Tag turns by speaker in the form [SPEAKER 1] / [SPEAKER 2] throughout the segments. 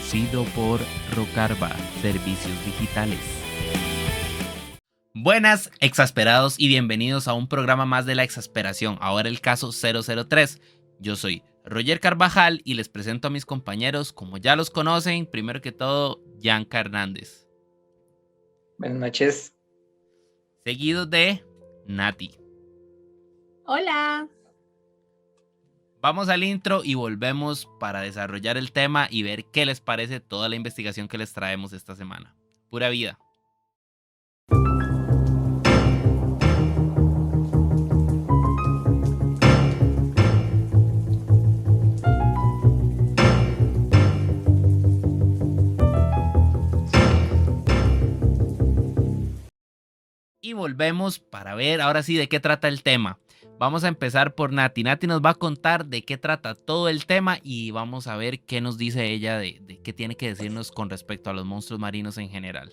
[SPEAKER 1] producido por Rocarva, Servicios Digitales. Buenas, exasperados, y bienvenidos a un programa más de la exasperación, ahora el caso 003. Yo soy Roger Carvajal y les presento a mis compañeros, como ya los conocen, primero que todo, Yanka Hernández.
[SPEAKER 2] Buenas noches.
[SPEAKER 1] Seguido de Nati.
[SPEAKER 3] Hola.
[SPEAKER 1] Vamos al intro y volvemos para desarrollar el tema y ver qué les parece toda la investigación que les traemos esta semana. Pura vida. Y volvemos para ver ahora sí de qué trata el tema. Vamos a empezar por Nati. Nati nos va a contar de qué trata todo el tema y vamos a ver qué nos dice ella de qué tiene que decirnos con respecto a los monstruos marinos en general.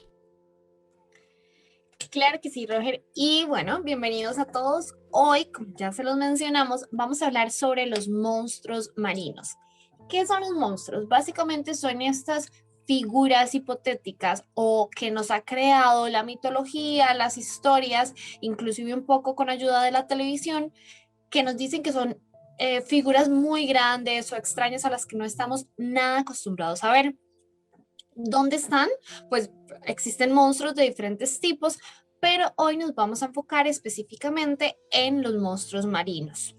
[SPEAKER 3] Claro que sí, Roger. Y bueno, bienvenidos a todos. Hoy, como ya se los mencionamos, vamos a hablar sobre los monstruos marinos. ¿Qué son los monstruos? Básicamente son estas figuras hipotéticas o que nos ha creado la mitología, las historias, inclusive un poco con ayuda de la televisión, que nos dicen que son figuras muy grandes o extrañas a las que no estamos nada acostumbrados a ver. ¿Dónde están? Pues existen monstruos de diferentes tipos, pero hoy nos vamos a enfocar específicamente en los monstruos marinos.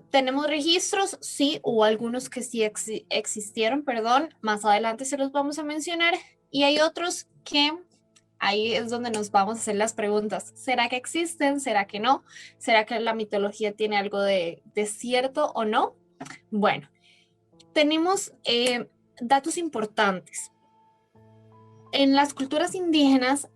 [SPEAKER 3] ¿Tenemos registros? Sí, hubo algunos que sí existieron, perdón, más adelante se los vamos a mencionar, y hay otros que ahí es donde nos vamos a hacer las preguntas. ¿Será que existen? ¿Será que no? ¿Será que la mitología tiene algo de cierto o no? Bueno, tenemos datos importantes. En las culturas indígenas,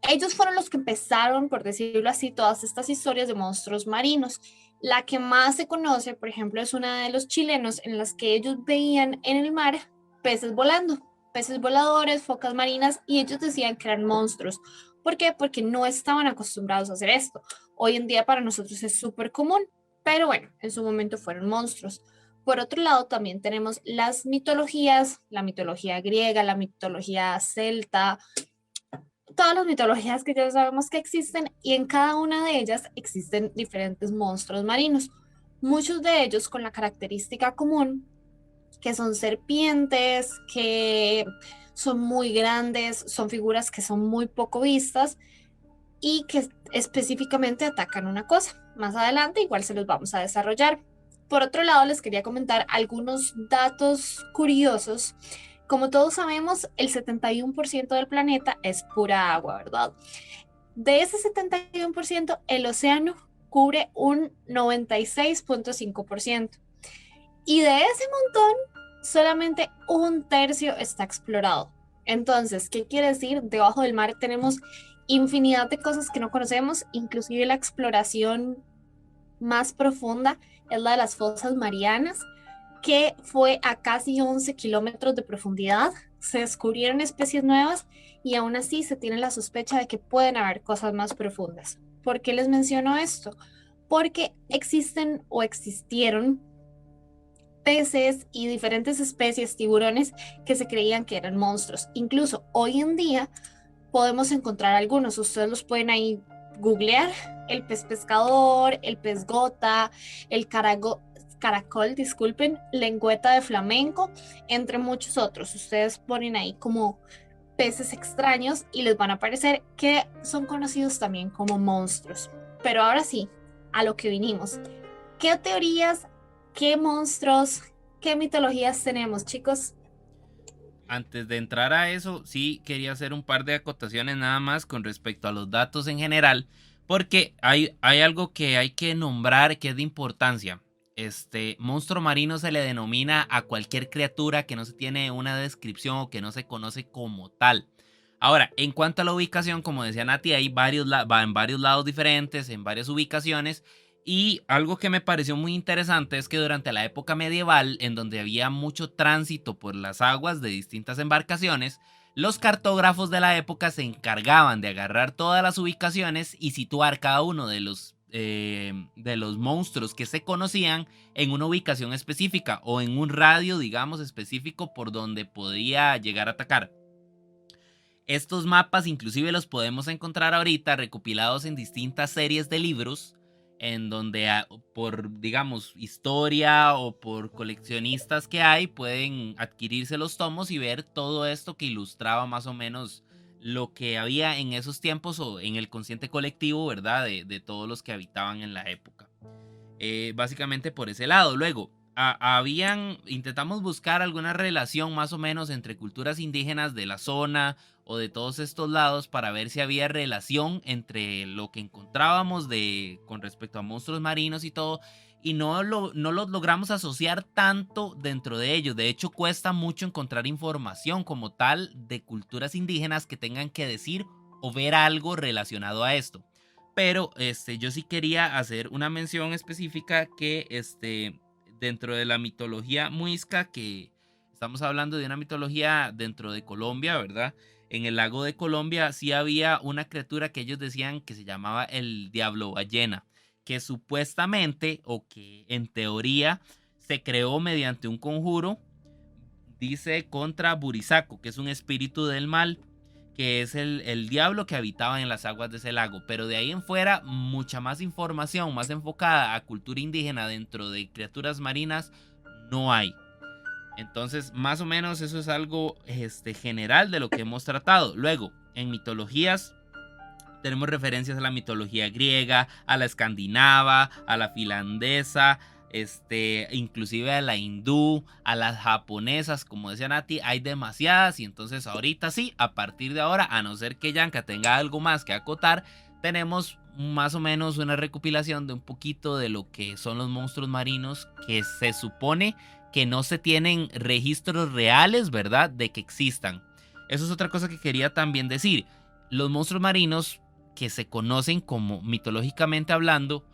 [SPEAKER 3] ellos fueron los que empezaron, por decirlo así, todas estas historias de monstruos marinos. La que más se conoce, por ejemplo, es una de los chilenos, en las que ellos veían en el mar peces volando, peces voladores, focas marinas, y ellos decían que eran monstruos. ¿Por qué? Porque no estaban acostumbrados a hacer esto. Hoy en día para nosotros es súper común, pero bueno, en su momento fueron monstruos. Por otro lado, también tenemos las mitologías, la mitología griega, la mitología celta, todas las mitologías que ya sabemos que existen, y en cada una de ellas existen diferentes monstruos marinos, muchos de ellos con la característica común que son serpientes, que son muy grandes, son figuras que son muy poco vistas y que específicamente atacan una cosa. Más adelante igual se los vamos a desarrollar. Por otro lado, les quería comentar algunos datos curiosos. Como todos sabemos, el 71% del planeta es pura agua, ¿verdad? De ese 71%, el océano cubre un 96.5%. Y de ese montón, solamente un tercio está explorado. Entonces, ¿qué quiere decir? Debajo del mar tenemos infinidad de cosas que no conocemos, inclusive la exploración más profunda es la de las fosas marianas, que fue a casi 11 kilómetros de profundidad. Se descubrieron especies nuevas y aún así se tiene la sospecha de que pueden haber cosas más profundas. ¿Por qué les menciono esto? Porque existen o existieron peces y diferentes especies, tiburones, que se creían que eran monstruos. Incluso hoy en día podemos encontrar algunos, ustedes los pueden ahí googlear: el pez pescador, el pez gota, el caracol, disculpen, lengüeta de flamenco, entre muchos otros. Ustedes ponen ahí como peces extraños y les van a aparecer, que son conocidos también como monstruos. Pero ahora sí, a lo que vinimos. ¿Qué teorías, qué monstruos, qué mitologías tenemos, chicos?
[SPEAKER 1] Antes de entrar a eso, sí quería hacer un par de acotaciones nada más con respecto a los datos en general, porque hay algo que hay que nombrar que es de importancia. Monstruo marino se le denomina a cualquier criatura que no se tiene una descripción o que no se conoce como tal. Ahora, en cuanto a la ubicación, como decía Nati, hay va en varios lados diferentes, en varias ubicaciones. Y algo que me pareció muy interesante es que durante la época medieval, en donde había mucho tránsito por las aguas de distintas embarcaciones, los cartógrafos de la época se encargaban de agarrar todas las ubicaciones y situar cada uno de los de los monstruos que se conocían en una ubicación específica o en un radio, digamos, específico por donde podía llegar a atacar. Estos mapas inclusive los podemos encontrar ahorita recopilados en distintas series de libros en donde por, digamos, historia o por coleccionistas que hay, pueden adquirirse los tomos y ver todo esto que ilustraba más o menos lo que había en esos tiempos o en el consciente colectivo, ¿verdad? De todos los que habitaban en la época. Básicamente por ese lado. Luego, intentamos buscar alguna relación más o menos entre culturas indígenas de la zona o de todos estos lados para ver si había relación entre lo que encontrábamos con respecto a monstruos marinos y todo, y no los logramos asociar tanto dentro de ellos. De hecho, cuesta mucho encontrar información como tal de culturas indígenas que tengan que decir o ver algo relacionado a esto. Pero yo sí quería hacer una mención específica que dentro de la mitología muisca, que estamos hablando de una mitología dentro de Colombia, ¿verdad? En el lago de Colombia sí había una criatura que ellos decían que se llamaba el diablo ballena, que supuestamente o que en teoría se creó mediante un conjuro, dice, contra Burisaco, que es un espíritu del mal, que es el diablo que habitaba en las aguas de ese lago. Pero de ahí en fuera, mucha más información, más enfocada a cultura indígena dentro de criaturas marinas, no hay. Entonces, más o menos eso es algo general de lo que hemos tratado. Luego, en mitologías, tenemos referencias a la mitología griega, a la escandinava, a la finlandesa, inclusive a la hindú, a las japonesas, como decía Nati, hay demasiadas. Y entonces ahorita sí, a partir de ahora, a no ser que Yanka tenga algo más que acotar, tenemos más o menos una recopilación de un poquito de lo que son los monstruos marinos, que se supone que no se tienen registros reales, ¿verdad?, de que existan. Eso es otra cosa que quería también decir. Los monstruos marinos que se conocen como mitológicamente hablando,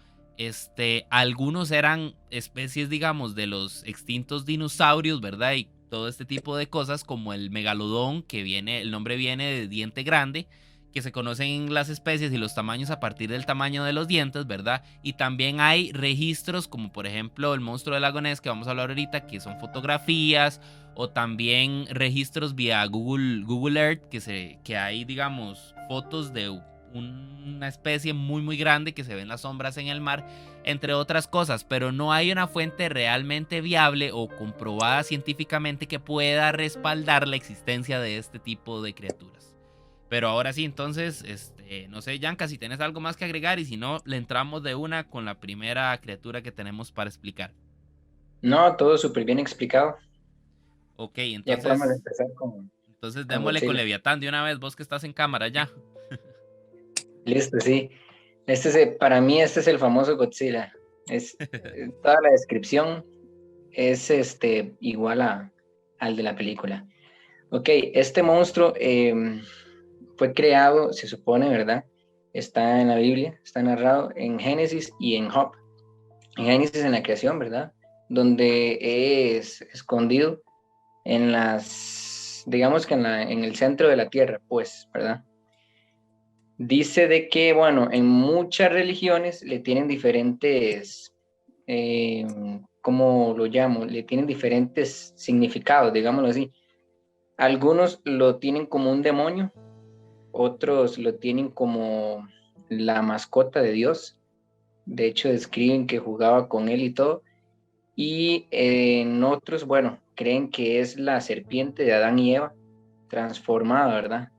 [SPEAKER 1] algunos eran especies, digamos, de los extintos dinosaurios, ¿verdad? Y todo este tipo de cosas, como el megalodón, el nombre viene de diente grande, que se conocen las especies y los tamaños a partir del tamaño de los dientes, ¿verdad? Y también hay registros como por ejemplo el monstruo del lago Ness, que vamos a hablar ahorita, que son fotografías, o también registros vía Google Earth, que hay, digamos, fotos de una especie muy muy grande que se ven las sombras en el mar, entre otras cosas, pero no hay una fuente realmente viable o comprobada científicamente que pueda respaldar la existencia de este tipo de criaturas. Pero ahora sí, entonces, no sé, Yanka, si tienes algo más que agregar, y si no, le entramos de una con la primera criatura que tenemos para explicar.
[SPEAKER 2] No, todo súper bien explicado.
[SPEAKER 1] Ok,
[SPEAKER 2] Ya podemos
[SPEAKER 1] entonces
[SPEAKER 2] empezar con
[SPEAKER 1] démosle con
[SPEAKER 2] Godzilla.
[SPEAKER 1] Leviatán de una vez, vos que estás en cámara ya.
[SPEAKER 2] Listo, sí. Para mí este es el famoso Godzilla. Toda la descripción es igual al de la película. Ok, este monstruo fue creado, se supone, ¿verdad? Está en la Biblia, está narrado en Génesis y en Job. En Génesis en la creación, ¿verdad? Donde es escondido digamos que en el centro de la tierra, pues, ¿verdad? Dice de que, bueno, en muchas religiones le tienen diferentes, ¿cómo lo llamo? Le tienen diferentes significados, digámoslo así. Algunos lo tienen como un demonio, otros lo tienen como la mascota de Dios. De hecho, describen que jugaba con él y todo. Y en otros, bueno, creen que es la serpiente de Adán y Eva transformada, ¿verdad?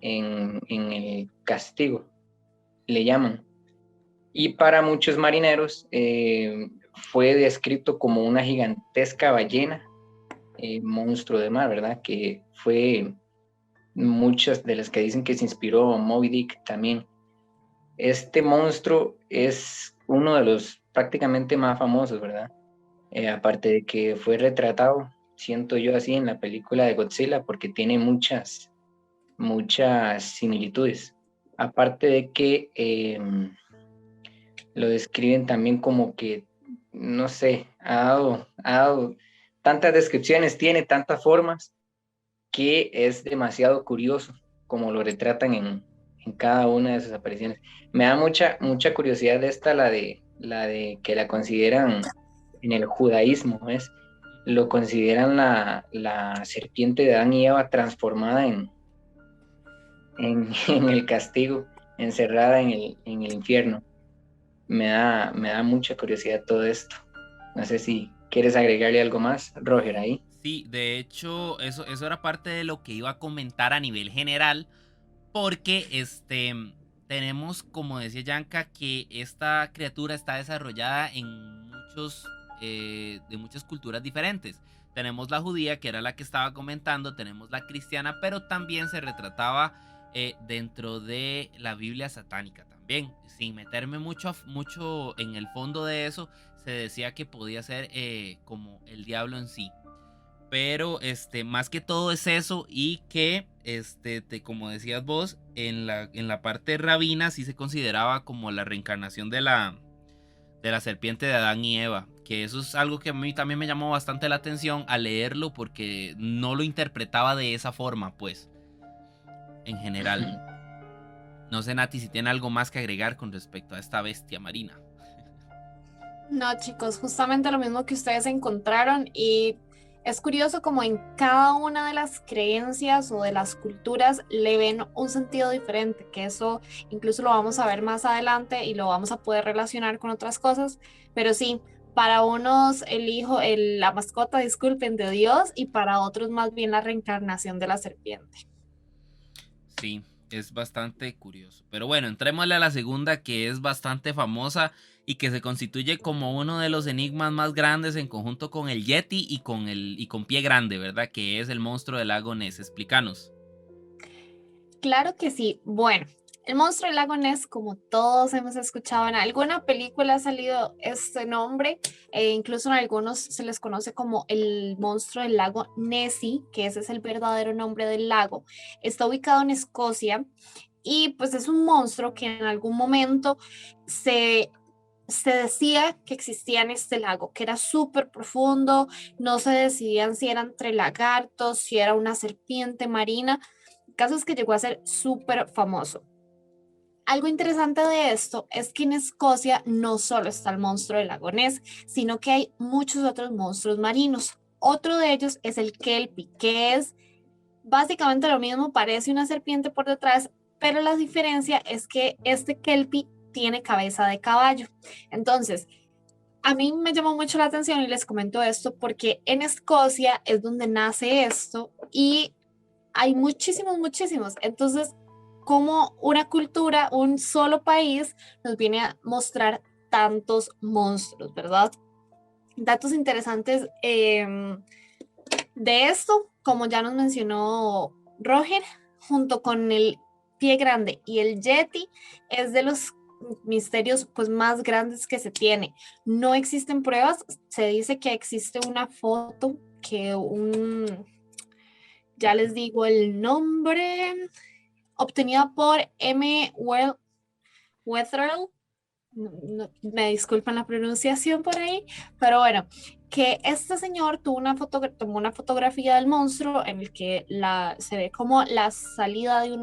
[SPEAKER 2] En el castigo, le llaman. Y para muchos marineros fue descrito como una gigantesca ballena, monstruo de mar, ¿verdad? Que fue muchas de las que dicen que se inspiró Moby Dick también. Este monstruo es uno de los prácticamente más famosos, ¿verdad? Aparte de que fue retratado, siento yo así, en la película de Godzilla, porque tiene muchas similitudes. Aparte de que lo describen también como que, no sé, ha dado tantas descripciones, tiene tantas formas, que es demasiado curioso como lo retratan en cada una de sus apariciones. Me da mucha curiosidad esta, la de que la consideran en el judaísmo, ¿ves? Lo consideran la serpiente de Adán y Eva transformada en el castigo, encerrada en el infierno. Me da mucha curiosidad todo esto. No sé si quieres agregarle algo más, Roger, ahí.
[SPEAKER 1] Sí, de hecho, eso era parte de lo que iba a comentar a nivel general, porque tenemos, como decía Yanka, que esta criatura está desarrollada en de muchas culturas diferentes. Tenemos la judía, que era la que estaba comentando, tenemos la cristiana, pero también se retrataba dentro de la Biblia satánica también. Sin meterme mucho en el fondo de eso, se decía que podía ser como el diablo en sí. Pero más que todo es eso, y que como decías vos, en la parte rabina sí se consideraba como la reencarnación de la serpiente de Adán y Eva, que eso es algo que a mí también me llamó bastante la atención al leerlo, porque no lo interpretaba de esa forma, pues, en general. No sé, Nati, si tiene algo más que agregar con respecto a esta bestia marina.
[SPEAKER 3] No, chicos, justamente lo mismo que ustedes encontraron, y es curioso como en cada una de las creencias o de las culturas le ven un sentido diferente, que eso incluso lo vamos a ver más adelante y lo vamos a poder relacionar con otras cosas, pero sí, para unos el hijo, la mascota, disculpen, de Dios, y para otros más bien la reencarnación de la serpiente.
[SPEAKER 1] Sí, es bastante curioso. Pero bueno, entrémosle a la segunda, que es bastante famosa y que se constituye como uno de los enigmas más grandes en conjunto con el Yeti y con Pie Grande, ¿verdad? Que es el monstruo del lago Ness. Explícanos.
[SPEAKER 3] Claro que sí. Bueno, el monstruo del lago Ness, como todos hemos escuchado en alguna película ha salido este nombre, e incluso en algunos se les conoce como el monstruo del lago Nessie, que ese es el verdadero nombre del lago. Está ubicado en Escocia y pues es un monstruo que en algún momento se decía que existía en este lago, que era súper profundo, no se decidían si era entre lagartos, si era una serpiente marina. El caso es que llegó a ser súper famoso. Algo interesante de esto es que en Escocia no solo está el monstruo del lago Ness, sino que hay muchos otros monstruos marinos. Otro de ellos es el Kelpie, que es básicamente lo mismo, parece una serpiente por detrás, pero la diferencia es que este Kelpie tiene cabeza de caballo. Entonces, a mí me llamó mucho la atención y les comento esto porque en Escocia es donde nace esto y hay muchísimos, muchísimos. Entonces, como una cultura, un solo país nos viene a mostrar tantos monstruos, ¿verdad? Datos interesantes de esto, como ya nos mencionó Roger, junto con el Pie Grande y el Yeti, es de los misterios pues más grandes que se tiene. No existen pruebas, se dice que existe una foto que ya les digo el nombre, obtenida por M. Wetherell, me disculpan la pronunciación por ahí, pero bueno, que este señor tomó una fotografía del monstruo en el que se ve como la salida de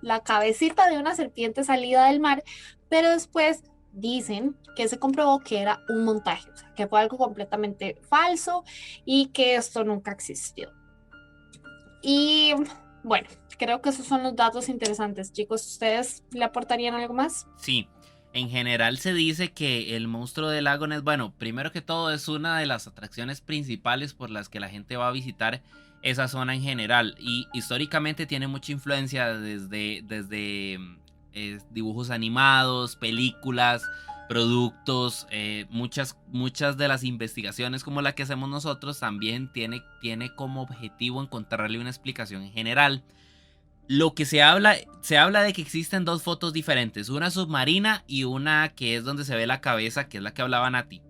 [SPEAKER 3] la cabecita de una serpiente salida del mar, pero después dicen que se comprobó que era un montaje, o sea, que fue algo completamente falso y que esto nunca existió. Y bueno, creo que esos son los datos interesantes. Chicos, ¿ustedes le aportarían algo más?
[SPEAKER 1] Sí, en general se dice que el monstruo del lago Ness, bueno, primero que todo es una de las atracciones principales por las que la gente va a visitar esa zona en general, y históricamente tiene mucha influencia desde dibujos animados, películas, productos, muchas de las investigaciones como la que hacemos nosotros también tiene como objetivo encontrarle una explicación en general. Lo que se habla de que existen dos fotos diferentes, una submarina y una que es donde se ve la cabeza, que es la que hablaba Nati.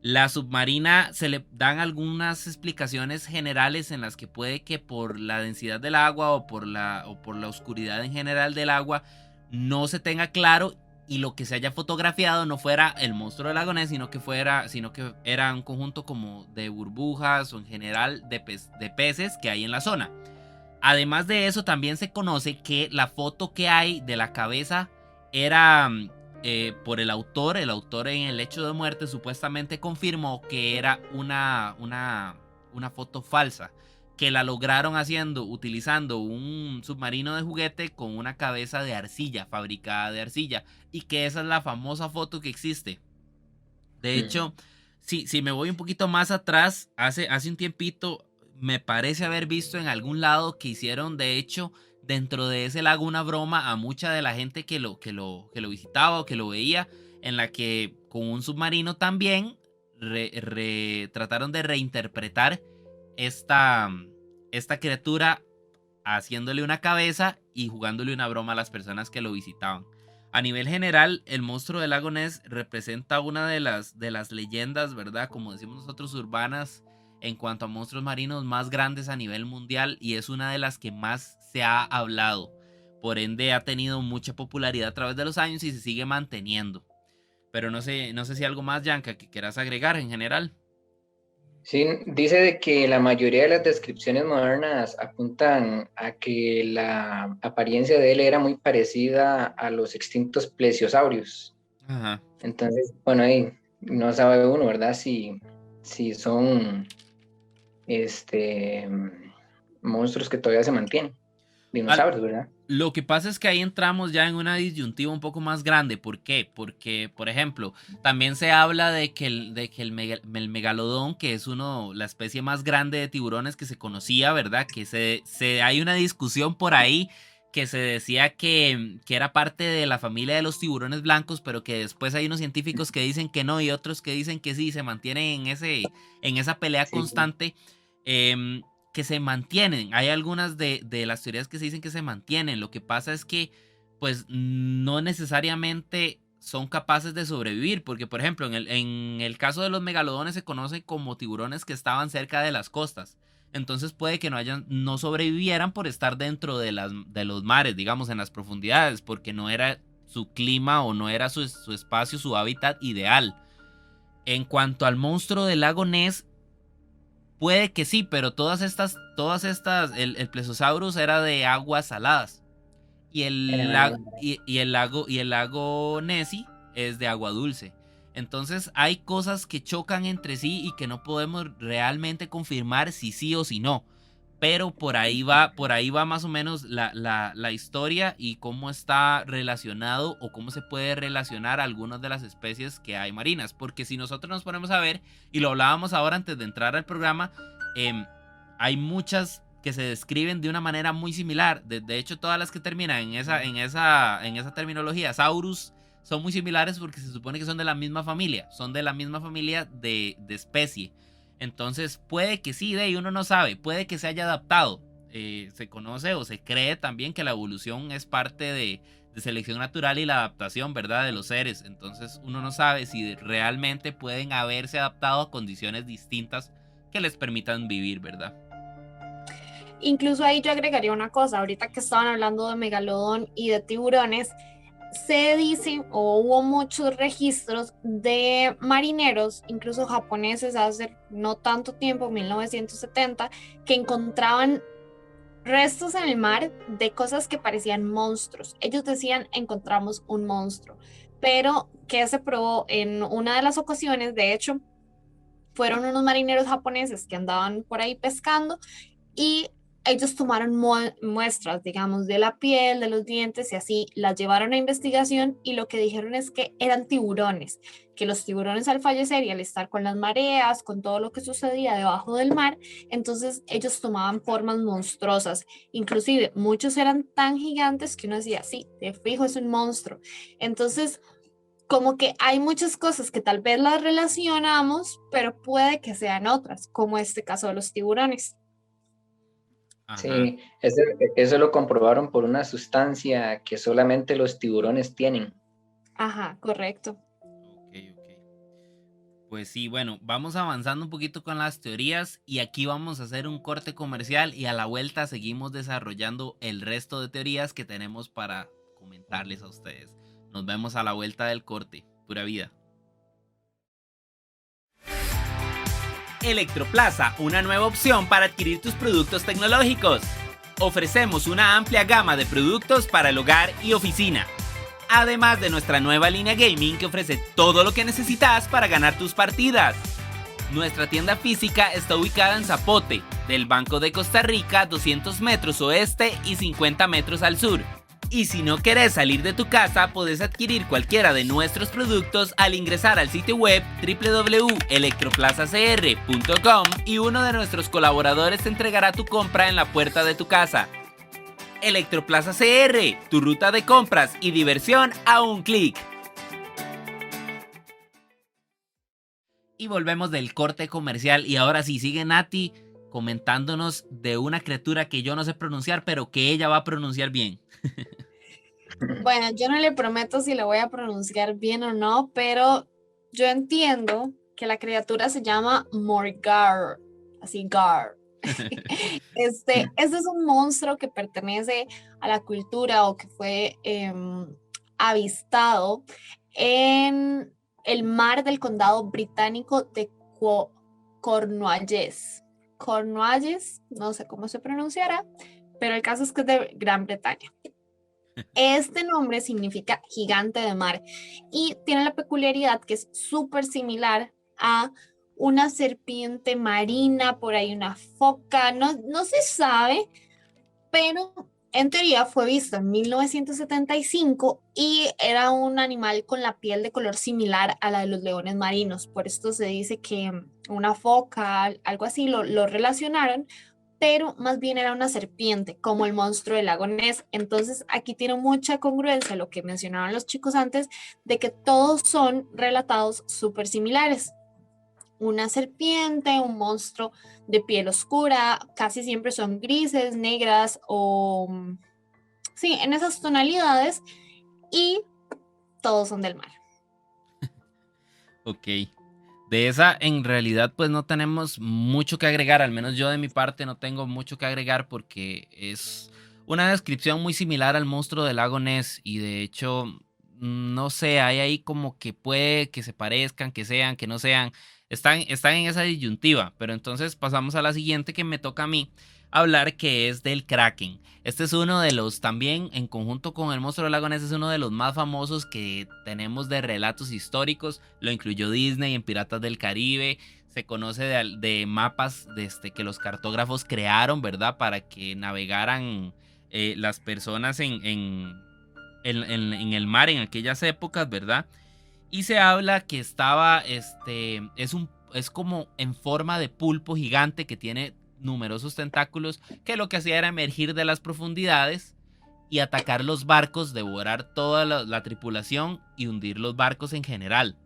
[SPEAKER 1] La submarina se le dan algunas explicaciones generales en las que puede que por la densidad del agua o por la oscuridad en general del agua no se tenga claro, y lo que se haya fotografiado no fuera el monstruo del lago Ness, sino que era un conjunto como de burbujas o en general de peces que hay en la zona. Además de eso, también se conoce que la foto que hay de la cabeza era por el autor. El autor en el hecho de muerte supuestamente confirmó que era una foto falsa, que la lograron utilizando un submarino de juguete con una cabeza de arcilla, fabricada de arcilla, y que esa es la famosa foto que existe. De hecho, si me voy un poquito más atrás, hace un tiempito, me parece haber visto en algún lado que hicieron, de hecho, dentro de ese lago una broma a mucha de la gente que lo visitaba o que lo veía, en la que con un submarino también trataron de reinterpretar esta criatura, haciéndole una cabeza y jugándole una broma a las personas que lo visitaban. A nivel general, el monstruo del lago Ness representa una de las leyendas, ¿verdad? Como decimos nosotros, urbanas, en cuanto a monstruos marinos más grandes a nivel mundial, y es una de las que más se ha hablado. Por ende, ha tenido mucha popularidad a través de los años y se sigue manteniendo. Pero no sé si algo más, Yanka, que quieras agregar en general.
[SPEAKER 2] Sí, dice de que la mayoría de las descripciones modernas apuntan a que la apariencia de él era muy parecida a los extintos plesiosaurios.
[SPEAKER 1] Ajá.
[SPEAKER 2] Entonces, bueno, ahí no sabe uno, ¿verdad? Si son monstruos que todavía se mantienen. Dinosaurios, ¿verdad?
[SPEAKER 1] Lo que pasa es que ahí entramos ya en una disyuntiva un poco más grande. ¿Por qué? Porque, por ejemplo, también se habla de que el megalodón, que es la especie más grande de tiburones que se conocía, ¿verdad? Que hay una discusión por ahí que se decía que era parte de la familia de los tiburones blancos, pero que después hay unos científicos que dicen que no y otros que dicen que sí, se mantienen en esa pelea constante. Que se mantienen. Hay algunas de las teorías que se dicen que se mantienen. Lo que pasa es que pues no necesariamente son capaces de sobrevivir, porque por ejemplo en el caso de los megalodones se conoce como tiburones que estaban cerca de las costas. Entonces puede que no sobrevivieran por estar dentro de los mares, digamos, en las profundidades, porque no era su clima o no era su espacio, su hábitat ideal. En cuanto al monstruo del lago Ness, puede que sí, pero todas estas, el Plesiosaurus era de aguas saladas. Y el lago Nessie es de agua dulce. Entonces hay cosas que chocan entre sí y que no podemos realmente confirmar si sí o si no. Pero por ahí va más o menos la historia y cómo está relacionado o cómo se puede relacionar algunas de las especies que hay marinas. Porque si nosotros nos ponemos a ver, y lo hablábamos ahora antes de entrar al programa, hay muchas que se describen de una manera muy similar. De hecho, todas las que terminan en esa terminología, Saurus, son muy similares porque se supone que son de la misma familia. Son de la misma familia de especie. Entonces puede que sí, uno no sabe, puede que se haya adaptado. Se conoce o se cree también que la evolución es parte de selección natural y la adaptación, ¿verdad?, de los seres. Entonces uno no sabe si realmente pueden haberse adaptado a condiciones distintas que les permitan vivir, ¿verdad?
[SPEAKER 3] Incluso ahí yo agregaría una cosa, ahorita que estaban hablando de megalodón y de tiburones, se dice o hubo muchos registros de marineros, incluso japoneses hace no tanto tiempo, 1970, que encontraban restos en el mar de cosas que parecían monstruos. Ellos decían, encontramos un monstruo, pero que se probó en una de las ocasiones, de hecho, fueron unos marineros japoneses que andaban por ahí pescando y ellos tomaron muestras, digamos, de la piel, de los dientes y así, las llevaron a investigación y lo que dijeron es que eran tiburones, que los tiburones al fallecer y al estar con las mareas, con todo lo que sucedía debajo del mar, entonces ellos tomaban formas monstruosas, inclusive muchos eran tan gigantes que uno decía, sí, de fijo es un monstruo. Entonces, como que hay muchas cosas que tal vez las relacionamos, pero puede que sean otras, como este caso de los tiburones.
[SPEAKER 2] Ajá. Sí, eso lo comprobaron por una sustancia que solamente los tiburones tienen.
[SPEAKER 3] Ajá, correcto.
[SPEAKER 1] Ok. Pues sí, bueno, vamos avanzando un poquito con las teorías y aquí vamos a hacer un corte comercial y a la vuelta seguimos desarrollando el resto de teorías que tenemos para comentarles a ustedes. Nos vemos a la vuelta del corte. Pura vida. Electroplaza, una nueva opción para adquirir tus productos tecnológicos. ofrecemos una amplia gama de productos para el hogar y oficina. Además de nuestra nueva línea gaming que ofrece todo lo que necesitas para ganar tus partidas. Nuestra tienda física está ubicada en Zapote, del Banco de Costa Rica, 200 metros oeste y 50 metros al sur. Y si no querés salir de tu casa, podés adquirir cualquiera de nuestros productos al ingresar al sitio web www.electroplazacr.com y uno de nuestros colaboradores te entregará tu compra en la puerta de tu casa. Electroplaza CR, tu ruta de compras y diversión a un clic. Y volvemos del corte comercial y ahora sí sigue Nati comentándonos de una criatura que yo no sé pronunciar, pero que ella va a pronunciar bien.
[SPEAKER 3] Bueno, yo no le prometo si lo voy a pronunciar bien o no, pero yo entiendo que la criatura se llama Morgar, así Gar. Este es un monstruo que pertenece a la cultura o que fue avistado en el mar del condado británico de Cornualles. Cornualles, no sé cómo se pronunciará, pero el caso es que es de Gran Bretaña. Este nombre significa gigante de mar y tiene la peculiaridad que es súper similar a una serpiente marina, por ahí una foca, no se sabe, pero en teoría fue visto en 1975 y era un animal con la piel de color similar a la de los leones marinos. Por esto se dice que una foca, algo así, lo relacionaron, pero más bien era una serpiente, como el monstruo del lago Ness. Entonces aquí tiene mucha congruencia lo que mencionaban los chicos antes, de que todos son relatados súper similares. Una serpiente, un monstruo de piel oscura, casi siempre son grises, negras o sí, en esas tonalidades, y todos son del mar.
[SPEAKER 1] Ok. De esa en realidad pues no tenemos mucho que agregar, al menos yo de mi parte no tengo mucho que agregar porque es una descripción muy similar al monstruo del lago Ness y de hecho no sé, hay ahí como que puede que se parezcan, que sean, que no sean, están en esa disyuntiva, pero entonces pasamos a la siguiente que me toca a mí hablar, que es del Kraken. Este es uno de los, también en conjunto con el monstruo del lago Ness, es uno de los más famosos que tenemos de relatos históricos. Lo incluyó Disney en Piratas del Caribe. Se conoce de mapas que los cartógrafos crearon, ¿verdad? Para que navegaran las personas en el mar en aquellas épocas, ¿verdad? Y se habla que estaba, es como en forma de pulpo gigante que tiene numerosos tentáculos, que lo que hacía era emergir de las profundidades y atacar los barcos, devorar toda la tripulación y hundir los barcos en general.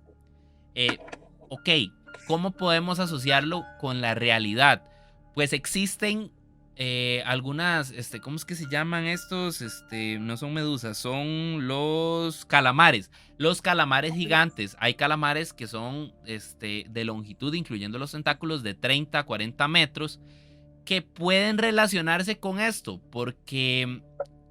[SPEAKER 1] Ok, ¿cómo podemos asociarlo con la realidad? Pues existen algunas, ¿cómo es que se llaman estos? No son medusas, son los calamares. Los calamares gigantes. Hay calamares que son de longitud, incluyendo los tentáculos, de 30 a 40 metros, que pueden relacionarse con esto, porque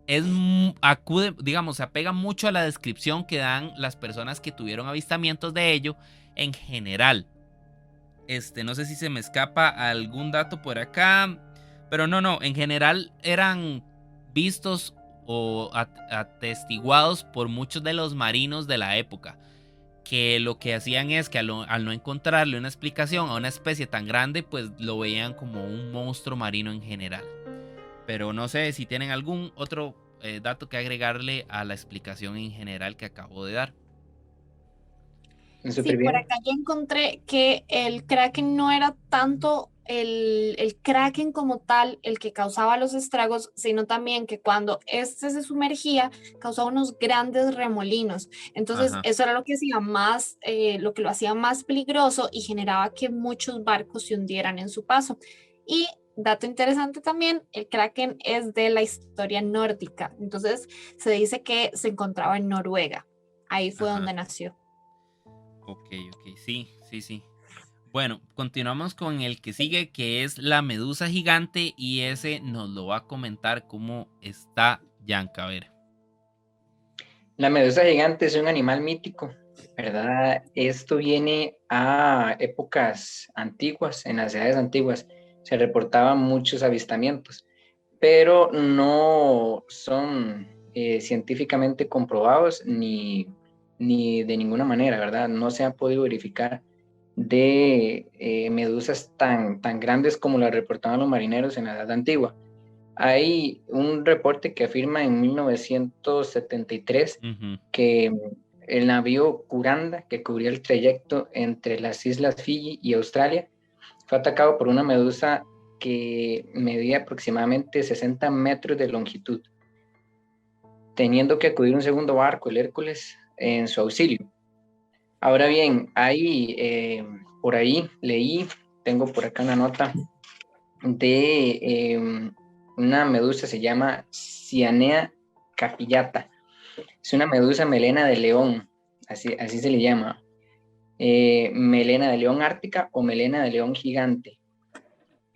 [SPEAKER 1] se apega mucho a la descripción que dan las personas que tuvieron avistamientos de ello en general. No sé si se me escapa algún dato por acá, pero no, en general eran vistos o atestiguados por muchos de los marinos de la época, que lo que hacían es que al no encontrarle una explicación a una especie tan grande, pues lo veían como un monstruo marino en general. Pero no sé si tienen algún otro dato que agregarle a la explicación en general que acabo de dar.
[SPEAKER 3] Sí, por acá yo encontré que el Kraken no era tanto el Kraken como tal el que causaba los estragos, sino también que cuando este se sumergía causaba unos grandes remolinos. Entonces eso era lo que hacía más, lo que lo hacía más peligroso y generaba que muchos barcos se hundieran en su paso. Y dato interesante también, el Kraken es de la historia nórdica. Entonces se dice que se encontraba en Noruega. Ahí fue donde nació.
[SPEAKER 1] Ok, sí. Bueno, continuamos con el que sigue, que es la medusa gigante, y ese nos lo va a comentar cómo está Yanka. A ver.
[SPEAKER 2] La medusa gigante es un animal mítico, ¿verdad? Esto viene a épocas antiguas, en las edades antiguas se reportaban muchos avistamientos, pero no son científicamente comprobados ni de ninguna manera, ¿verdad? No se ha podido verificar de medusas tan grandes como las reportaban los marineros en la Edad Antigua. Hay un reporte que afirma en 1973 que el navío Curanda, que cubría el trayecto entre las islas Fiji y Australia, fue atacado por una medusa que medía aproximadamente 60 metros de longitud, teniendo que acudir un segundo barco, el Hércules, en su auxilio. Ahora bien, por ahí leí, tengo por acá una nota de una medusa, se llama Cyanea capillata. Es una medusa melena de león, así se le llama. Melena de león ártica o melena de león gigante.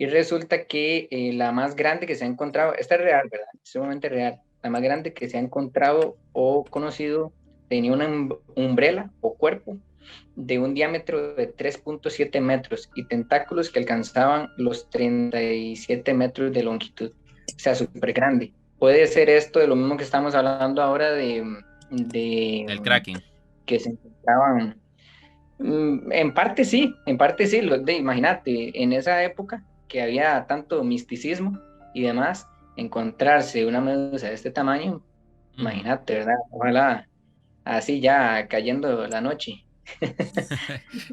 [SPEAKER 2] Y resulta que la más grande que se ha encontrado, esta es real, ¿verdad? Es sumamente real. La más grande que se ha encontrado o conocido tenía una umbrela o cuerpo de un diámetro de 3.7 metros y tentáculos que alcanzaban los 37 metros de longitud. O sea, súper grande. Puede ser esto de lo mismo que estamos hablando ahora del
[SPEAKER 1] Kraken.
[SPEAKER 2] Que se encontraban. En parte sí. Imagínate, en esa época que había tanto misticismo y demás, encontrarse una medusa de este tamaño, imagínate, ¿verdad? Ojalá así ya cayendo la noche.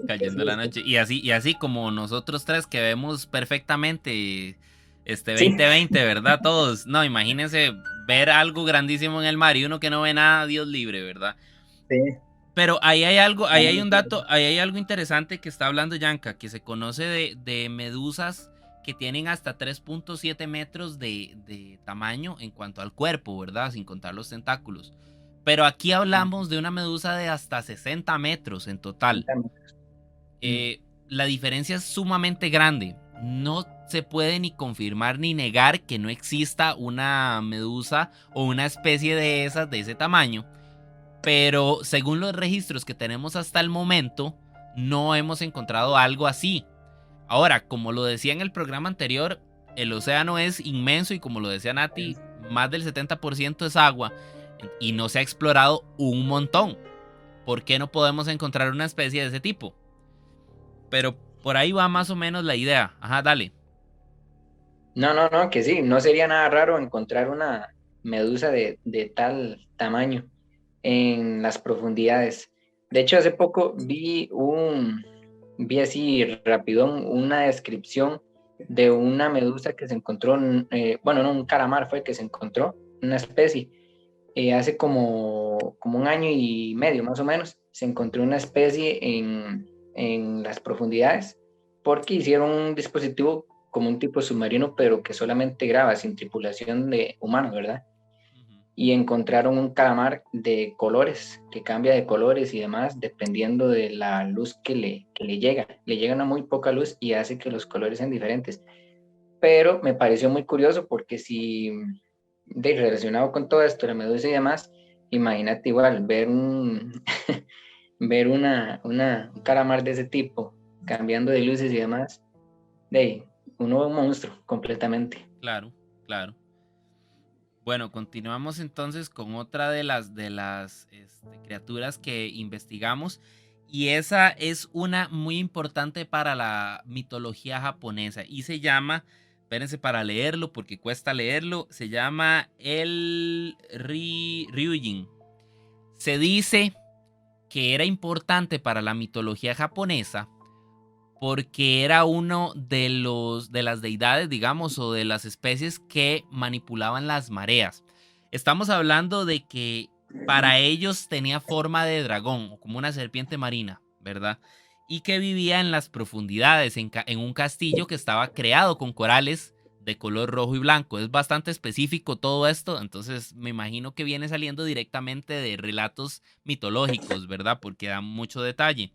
[SPEAKER 1] Cayendo la noche. Y así como nosotros tres que vemos perfectamente 2020, ¿verdad? Todos. No, imagínense ver algo grandísimo en el mar y uno que no ve nada, Dios libre, ¿verdad?
[SPEAKER 2] Sí.
[SPEAKER 1] Pero ahí hay algo, ahí hay un dato, ahí hay algo interesante que está hablando Yanka, que se conoce de medusas que tienen hasta 3.7 metros de tamaño en cuanto al cuerpo, ¿verdad? Sin contar los tentáculos. Pero aquí hablamos de una medusa de hasta 60 metros en total. La diferencia es sumamente grande. No se puede ni confirmar ni negar que no exista una medusa o una especie de esas de ese tamaño. Pero según los registros que tenemos hasta el momento, no hemos encontrado algo así. Ahora, como lo decía en el programa anterior, el océano es inmenso y como lo decía Nati, más del 70% es agua y no se ha explorado un montón. ¿Por qué no podemos encontrar una especie de ese tipo? Pero por ahí va más o menos la idea. Ajá, dale.
[SPEAKER 2] No, que sí, no sería nada raro encontrar una medusa de tal tamaño en las profundidades. De hecho, hace poco vi así rapidón una descripción de una medusa que se encontró, bueno, no, un calamar fue que se encontró, una especie. Hace como un año y medio más o menos, se encontró una especie en las profundidades porque hicieron un dispositivo como un tipo submarino, pero que solamente graba sin tripulación de humanos, ¿verdad? Y encontraron un calamar de colores, que cambia de colores y demás, dependiendo de la luz que le llega. Le llega una muy poca luz y hace que los colores sean diferentes. Pero me pareció muy curioso porque si, relacionado con todo esto, la medusa y demás, imagínate igual ver ver un calamar de ese tipo, cambiando de luces y demás, uno ve un monstruo completamente.
[SPEAKER 1] Claro. Bueno, continuamos entonces con otra de las criaturas que investigamos y esa es una muy importante para la mitología japonesa y se llama, espérense para leerlo porque cuesta leerlo, se llama el Ryujin. Se dice que era importante para la mitología japonesa porque era uno de las deidades, digamos, o de las especies que manipulaban las mareas. Estamos hablando de que para ellos tenía forma de dragón, o como una serpiente marina, ¿verdad? Y que vivía en las profundidades, en un castillo que estaba creado con corales de color rojo y blanco. Es bastante específico todo esto, entonces me imagino que viene saliendo directamente de relatos mitológicos, ¿verdad? Porque da mucho detalle.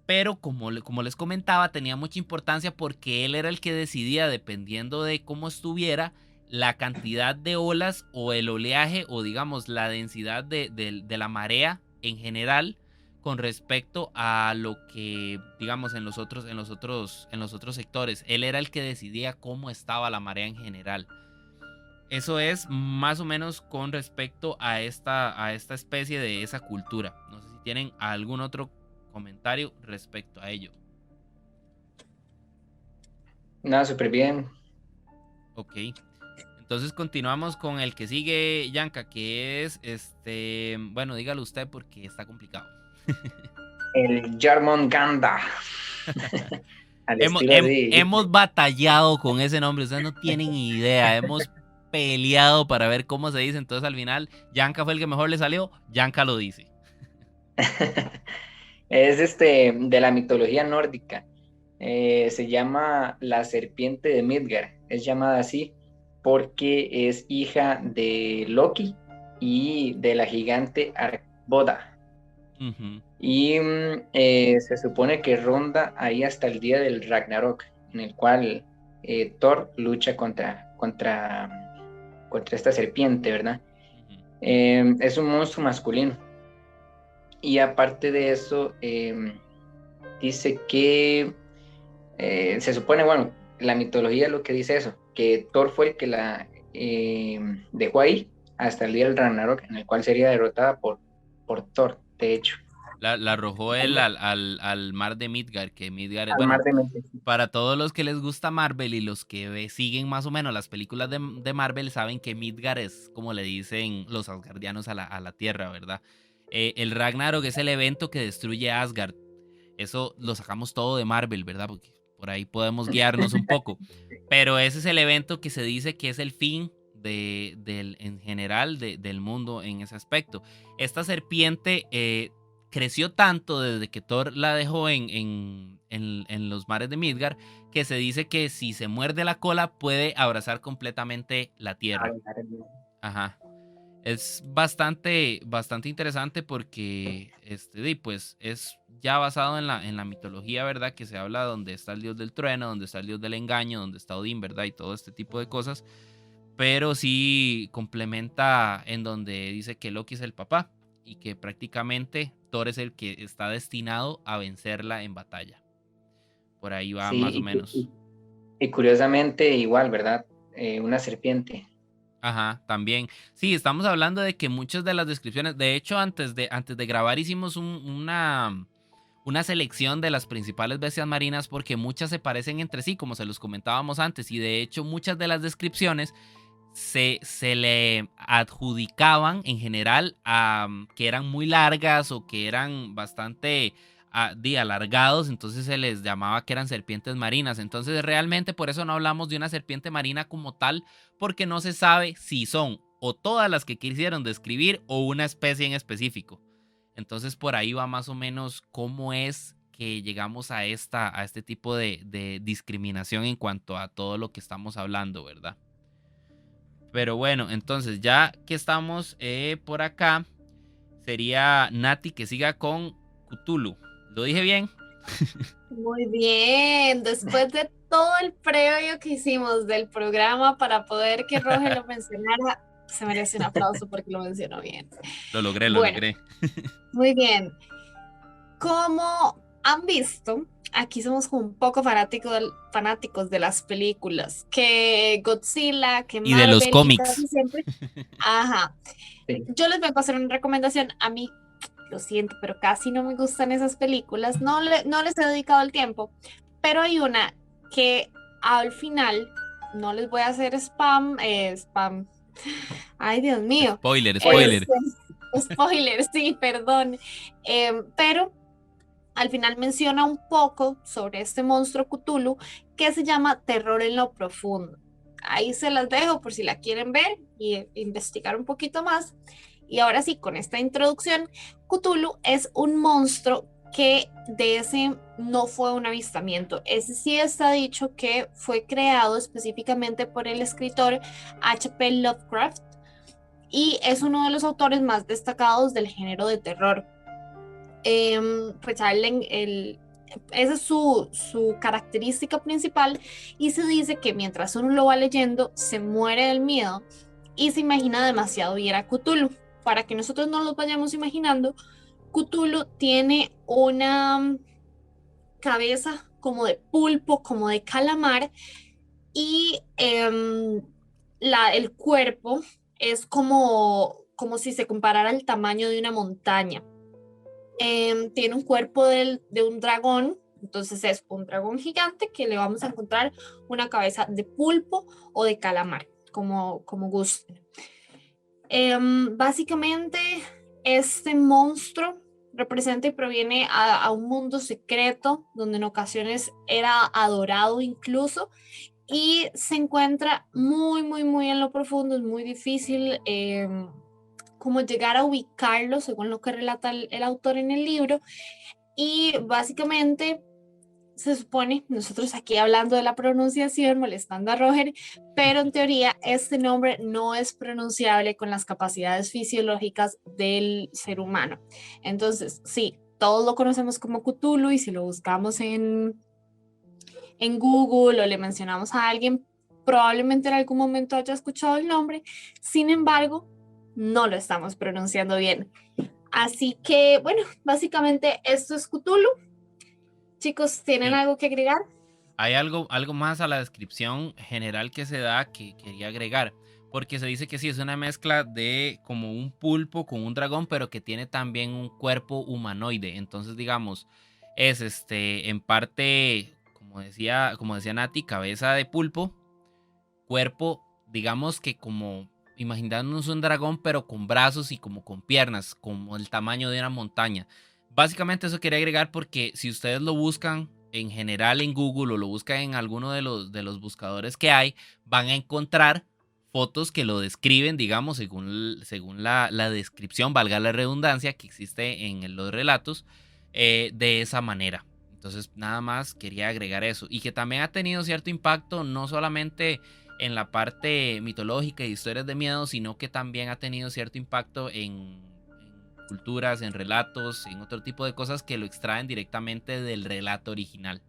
[SPEAKER 1] Pero como les comentaba, tenía mucha importancia porque él era el que decidía, dependiendo de cómo estuviera, la cantidad de olas o el oleaje o digamos la densidad de la marea en general con respecto a lo que digamos en los otros sectores. Él era el que decidía cómo estaba la marea en general. Eso es más o menos con respecto a esta especie de esa cultura. No sé si tienen algún otro comentario respecto a ello.
[SPEAKER 2] Nada, súper bien.
[SPEAKER 1] Ok. Entonces continuamos con el que sigue, Yanka, que es bueno, dígalo usted porque está complicado.
[SPEAKER 2] El Yarmonganda. Al
[SPEAKER 1] Hemos,
[SPEAKER 2] estilo
[SPEAKER 1] hem-
[SPEAKER 2] así.
[SPEAKER 1] hemos batallado con ese nombre, ustedes no tienen idea. Hemos peleado para ver cómo se dice. Entonces al final, Yanka fue el que mejor le salió. Yanka lo dice.
[SPEAKER 2] Es de la mitología nórdica. Se llama la serpiente de Midgard. Es llamada así porque es hija de Loki y de la gigante Arboda.
[SPEAKER 1] Ujú.
[SPEAKER 2] Y se supone que ronda ahí hasta el día del Ragnarok, en el cual Thor lucha contra esta serpiente, ¿verdad?
[SPEAKER 1] Ujú.
[SPEAKER 2] Es un monstruo masculino. Y aparte de eso, dice que se supone, bueno, la mitología lo que dice eso, que Thor fue el que la dejó ahí hasta el día del Ragnarok, en el cual sería derrotada por Thor, de hecho.
[SPEAKER 1] La arrojó él al mar de Midgard, que Midgard es,
[SPEAKER 2] Al mar
[SPEAKER 1] bueno,
[SPEAKER 2] de Mente.
[SPEAKER 1] para todos los que les gusta Marvel y los que siguen más o menos las películas de Marvel, saben que Midgard es como le dicen los asgardianos a la Tierra, ¿verdad? El Ragnarok es el evento que destruye Asgard. Eso lo sacamos todo de Marvel, ¿verdad? Porque por ahí podemos guiarnos un poco. Pero ese es el evento que se dice que es el fin en general del mundo en ese aspecto. Esta serpiente creció tanto desde que Thor la dejó en los mares de Midgard que se dice que si se muerde la cola puede abrazar completamente la tierra. Ajá. Es bastante interesante porque pues es ya basado en la mitología, ¿verdad? Que se habla donde está el dios del trueno, donde está el dios del engaño, donde está Odín, ¿verdad? Y todo este tipo de cosas. Pero sí complementa en donde dice que Loki es el papá y que prácticamente Thor es el que está destinado a vencerla en batalla. Por ahí va más o
[SPEAKER 2] Sí,
[SPEAKER 1] menos.
[SPEAKER 2] y curiosamente igual, ¿verdad? Una serpiente.
[SPEAKER 1] Ajá, también. Sí, estamos hablando de que muchas de las descripciones, de hecho, antes de grabar hicimos una selección de las principales bestias marinas porque muchas se parecen entre sí, como se los comentábamos antes, y de hecho muchas de las descripciones se le adjudicaban en general a que eran muy largas o que eran bastante alargados, entonces se les llamaba que eran serpientes marinas. Entonces realmente por eso no hablamos de una serpiente marina como tal, porque no se sabe si son o todas las que quisieron describir o una especie en específico. Entonces por ahí va más o menos cómo es que llegamos a este tipo de discriminación en cuanto a todo lo que estamos hablando, ¿verdad? Pero bueno, entonces ya que estamos por acá, sería Nati que siga con Cthulhu. ¿Lo dije bien?
[SPEAKER 3] Muy bien, después de todo el previo que hicimos del programa para poder que Roger lo mencionara, se merece un aplauso porque lo mencionó bien.
[SPEAKER 1] Lo logré, lo
[SPEAKER 3] Bueno,
[SPEAKER 1] logré.
[SPEAKER 3] muy bien. Como han visto, aquí somos como un poco fanáticos de las películas, que Godzilla, que
[SPEAKER 1] Y de los
[SPEAKER 3] Marvel, y
[SPEAKER 1] cómics.
[SPEAKER 3] casi siempre. Ajá.
[SPEAKER 2] Sí.
[SPEAKER 3] Yo les vengo a hacer una recomendación. A mí, lo siento, pero casi no me gustan esas películas. No les he dedicado el tiempo, pero hay una que al final, no les voy a hacer spam. Ay, Dios mío.
[SPEAKER 1] Spoiler, spoiler.
[SPEAKER 3] Spoiler, sí, perdón. Pero al final menciona un poco sobre este monstruo Cthulhu que se llama Terror en lo Profundo. Ahí se las dejo por si la quieren ver y investigar un poquito más. Y ahora sí, con esta introducción, Cthulhu es un monstruo que de ese no fue un avistamiento. Ese sí está dicho que fue creado específicamente por el escritor H.P. Lovecraft y es uno de los autores más destacados del género de terror. Pues esa es su característica principal y se dice que mientras uno lo va leyendo se muere del miedo y se imagina demasiado bien a Cthulhu. Para que nosotros no lo vayamos imaginando, Cthulhu tiene una cabeza como de pulpo, como de calamar y el cuerpo es como si se comparara el tamaño de una montaña. Tiene un cuerpo de un dragón, entonces es un dragón gigante que le vamos a encontrar una cabeza de pulpo o de calamar, como gusten. Básicamente, este monstruo representa y proviene a un mundo secreto donde en ocasiones era adorado incluso, y se encuentra muy, muy, muy en lo profundo. Es muy difícil como llegar a ubicarlo según lo que relata el autor en el libro. Y básicamente se supone, nosotros aquí hablando de la pronunciación, molestando a Roger, pero en teoría este nombre no es pronunciable con las capacidades fisiológicas del ser humano. Entonces, sí, todos lo conocemos como Cthulhu, y si lo buscamos en Google o le mencionamos a alguien, probablemente en algún momento haya escuchado el nombre. Sin embargo, no lo estamos pronunciando bien. Así que, bueno, básicamente esto es Cthulhu. Chicos, ¿tienen
[SPEAKER 1] Sí.
[SPEAKER 3] algo que agregar?
[SPEAKER 1] Hay algo más a la descripción general que se da que quería agregar, porque se dice que sí, es una mezcla de como un pulpo con un dragón, pero que tiene también un cuerpo humanoide. Entonces, digamos, es en parte, como decía Nati, cabeza de pulpo, cuerpo, digamos que como imaginándonos un dragón, pero con brazos y como con piernas, como el tamaño de una montaña. Básicamente eso quería agregar porque si ustedes lo buscan en general en Google o lo buscan en alguno de los buscadores que hay, van a encontrar fotos que lo describen, digamos, según la descripción, valga la redundancia, que existe en los relatos, de esa manera. Entonces, nada más quería agregar eso. Y que también ha tenido cierto impacto, no solamente en la parte mitológica y historias de miedo, sino que también ha tenido cierto impacto en culturas, en relatos, en otro tipo de cosas que lo extraen directamente del relato original.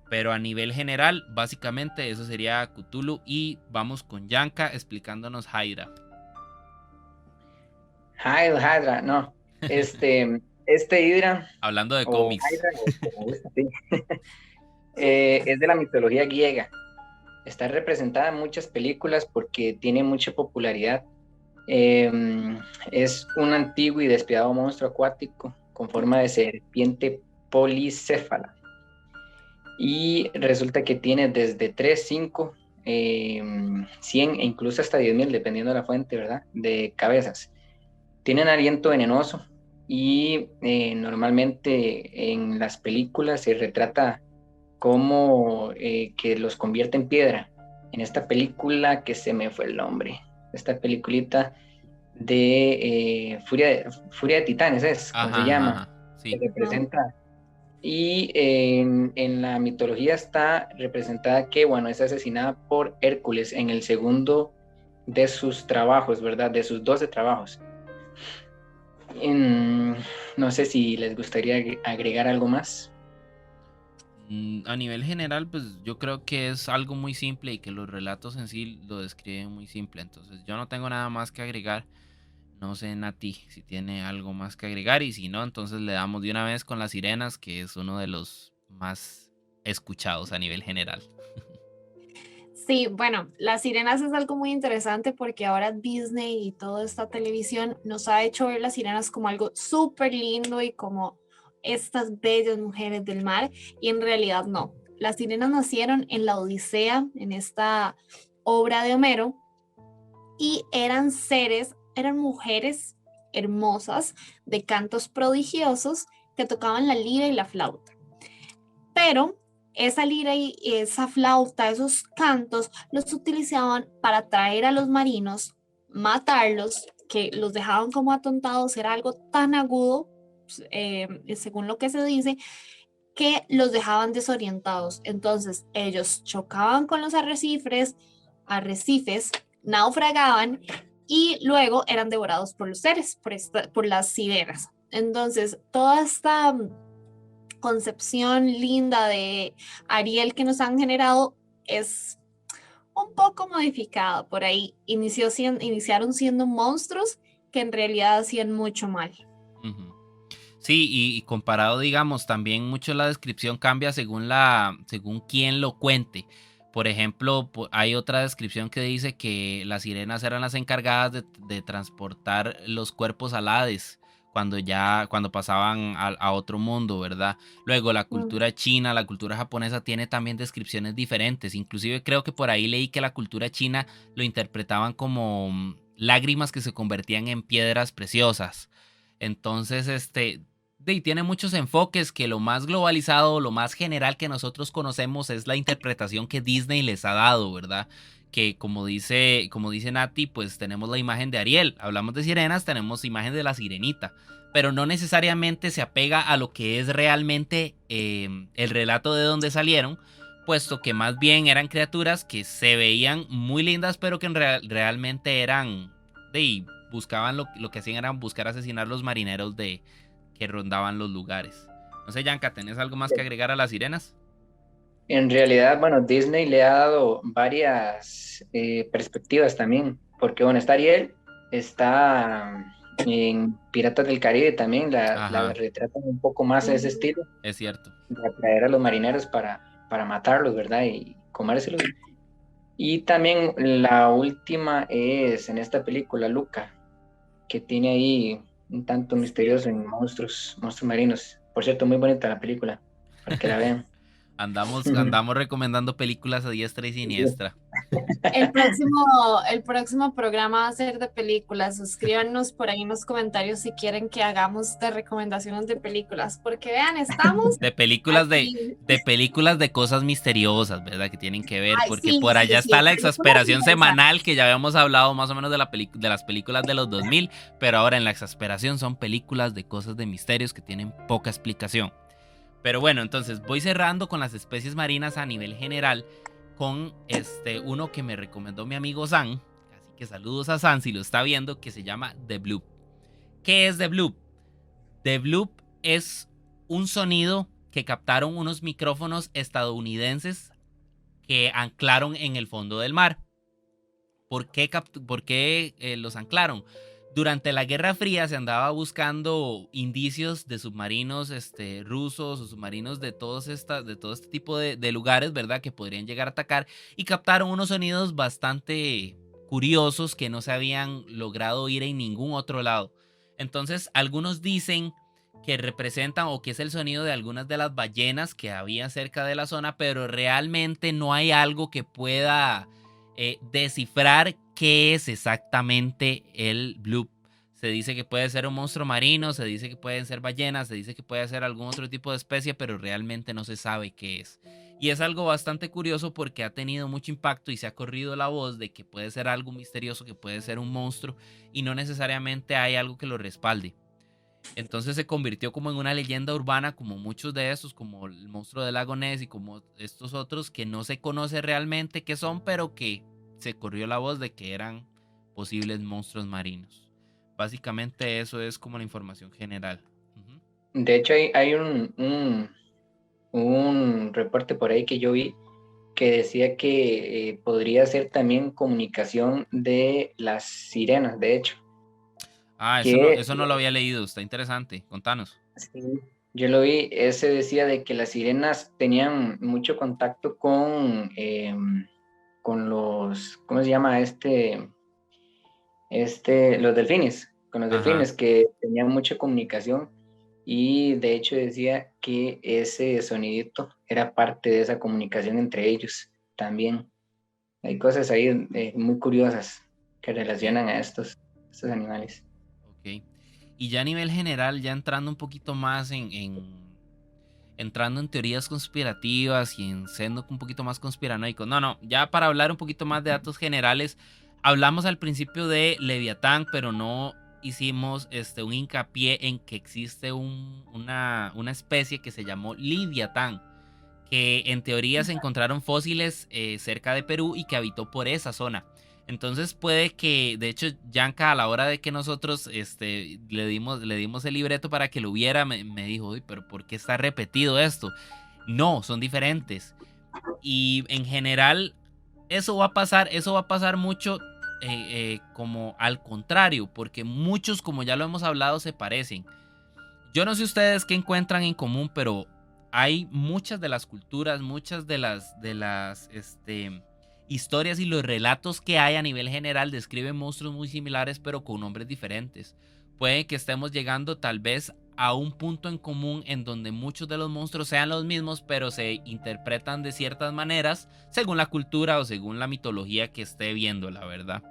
[SPEAKER 1] Pero a nivel general, básicamente eso sería Cthulhu, y vamos con Yanka explicándonos Hydra.
[SPEAKER 2] Hydra, no. Este Hydra,
[SPEAKER 1] Hablando de
[SPEAKER 2] o
[SPEAKER 1] cómics.
[SPEAKER 2] Hydra, como gusta, sí, es de la mitología griega. Está representada en muchas películas porque tiene mucha popularidad. Eh, es un antiguo y despiadado monstruo acuático con forma de serpiente policéfala. Y resulta que tiene desde 3 5 100 e incluso hasta 10.000, dependiendo de la fuente, ¿verdad? De cabezas. Tienen aliento venenoso y normalmente en las películas se retrata como que los convierte en piedra. En esta película que se me fue el nombre, esta peliculita de Furia de Titanes es, como se
[SPEAKER 1] Ajá, ajá,
[SPEAKER 2] llama,
[SPEAKER 1] ajá.
[SPEAKER 2] que
[SPEAKER 1] Sí.
[SPEAKER 2] representa. Y en la mitología está representada que, bueno, es asesinada por Hércules en el segundo de sus trabajos, ¿verdad? De sus 12 trabajos. En, no sé si les gustaría agregar algo más.
[SPEAKER 1] A nivel general, pues yo creo que es algo muy simple y que los relatos en sí lo describen muy simple. Entonces yo no tengo nada más que agregar. No sé, Nati, si tiene algo más que agregar, y si no, entonces le damos de una vez con Las Sirenas, que es uno de los más escuchados a nivel general.
[SPEAKER 3] Sí, bueno, Las Sirenas es algo muy interesante porque ahora Disney y toda esta televisión nos ha hecho ver las sirenas como algo súper lindo y como estas bellas mujeres del mar, y en realidad no. Las sirenas nacieron en la Odisea, en esta obra de Homero, y eran mujeres hermosas de cantos prodigiosos que tocaban la lira y la flauta. Pero esa lira y esa flauta, esos cantos, los utilizaban para atraer a los marinos, matarlos, que los dejaban como atontados. Era algo tan agudo, según lo que se dice, que los dejaban desorientados. Entonces ellos chocaban con los arrecifes, naufragaban y luego eran devorados por los seres, por las sirenas. Entonces, toda esta concepción linda de Ariel que nos han generado es un poco modificada. Por ahí iniciaron siendo monstruos que en realidad hacían mucho mal.
[SPEAKER 1] Ujú. Sí, y comparado, digamos, también mucho la descripción cambia según quién lo cuente. Por ejemplo, hay otra descripción que dice que las sirenas eran las encargadas de transportar los cuerpos al Hades cuando pasaban a otro mundo, ¿verdad? Luego la cultura china, la cultura japonesa tiene también descripciones diferentes. Inclusive creo que por ahí leí que la cultura china lo interpretaban como lágrimas que se convertían en piedras preciosas. Entonces, tiene muchos enfoques que lo más globalizado, lo más general que nosotros conocemos es la interpretación que Disney les ha dado, ¿verdad? Que como dice Nati, pues tenemos la imagen de Ariel. Hablamos de sirenas, tenemos imagen de la sirenita. Pero no necesariamente se apega a lo que es realmente el relato de donde salieron, puesto que más bien eran criaturas que se veían muy lindas, pero que realmente eran buscaban lo que hacían era buscar asesinar a los marineros que rondaban los lugares. No sé, Yanka, ¿tenés algo más que agregar a las sirenas?
[SPEAKER 2] En realidad, bueno, Disney le ha dado varias perspectivas también, porque bueno, está Ariel, está en Piratas del Caribe también, la retratan un poco más a ese estilo.
[SPEAKER 1] Es cierto.
[SPEAKER 2] De atraer a los marineros para matarlos, ¿verdad? Y comérselos. Y también la última es en esta película, Luca, que tiene ahí un tanto misterioso en monstruos marinos. Por cierto, muy bonita la película, para que la vean.
[SPEAKER 1] Andamos recomendando películas a diestra y siniestra.
[SPEAKER 3] El próximo programa va a ser de películas. Suscríbanos por ahí en los comentarios si quieren que hagamos de recomendaciones de películas, porque vean, estamos
[SPEAKER 1] de películas de cosas misteriosas, ¿verdad? Que tienen que ver, porque por allá está la exasperación semanal, que ya habíamos hablado más o menos de las películas de los 2000, pero ahora en la exasperación son películas de cosas de misterios que tienen poca explicación. Pero bueno, entonces voy cerrando con las especies marinas a nivel general con uno que me recomendó mi amigo San, así que saludos a San si lo está viendo, que se llama The Bloop. ¿Qué es The Bloop? The Bloop es un sonido que captaron unos micrófonos estadounidenses que anclaron en el fondo del mar. ¿Por qué los anclaron? Durante la Guerra Fría se andaba buscando indicios de submarinos rusos o submarinos de todo este tipo de lugares, ¿verdad? Que podrían llegar a atacar, y captaron unos sonidos bastante curiosos que no se habían logrado oír en ningún otro lado. Entonces, algunos dicen que representan o que es el sonido de algunas de las ballenas que había cerca de la zona, pero realmente no hay algo que pueda descifrar qué es exactamente el bloop. Se dice que puede ser un monstruo marino, se dice que pueden ser ballenas, se dice que puede ser algún otro tipo de especie, pero realmente no se sabe qué es. Y es algo bastante curioso porque ha tenido mucho impacto y se ha corrido la voz de que puede ser algo misterioso, que puede ser un monstruo, y no necesariamente hay algo que lo respalde. Entonces se convirtió como en una leyenda urbana, como muchos de esos, como el monstruo del lago Ness y como estos otros que no se conoce realmente qué son, pero que se corrió la voz de que eran posibles monstruos marinos. Básicamente eso es como la información general.
[SPEAKER 2] De hecho, hay un reporte por ahí que yo vi que decía que podría ser también comunicación de las sirenas, de hecho.
[SPEAKER 1] Eso no lo había leído, está interesante, contanos.
[SPEAKER 2] Sí, yo lo vi, ese decía de que las sirenas tenían mucho contacto con los, ¿cómo se llama? Los delfines, con los delfines, que tenían mucha comunicación, y de hecho decía que ese sonidito era parte de esa comunicación entre ellos también. Hay cosas ahí muy curiosas que relacionan a estos animales.
[SPEAKER 1] Ok. Y ya a nivel general, ya entrando un poquito más entrando en teorías conspirativas y en siendo un poquito más conspiranoico. No, ya para hablar un poquito más de datos generales, hablamos al principio de Leviatán, pero no hicimos un hincapié en que existe una especie que se llamó Leviatán, que en teoría se encontraron fósiles cerca de Perú y que habitó por esa zona. Entonces puede que, de hecho, Yanka, a la hora de que nosotros le dimos el libreto para que lo viera, me dijo, uy, pero ¿por qué está repetido esto? No, son diferentes. Y en general, eso va a pasar mucho como al contrario, porque muchos, como ya lo hemos hablado, se parecen. Yo no sé ustedes qué encuentran en común, pero hay muchas de las culturas, muchas de las historias y los relatos que hay a nivel general describen monstruos muy similares, pero con nombres diferentes. Puede que estemos llegando tal vez a un punto en común en donde muchos de los monstruos sean los mismos, pero se interpretan de ciertas maneras según la cultura o según la mitología que esté viendo, la verdad.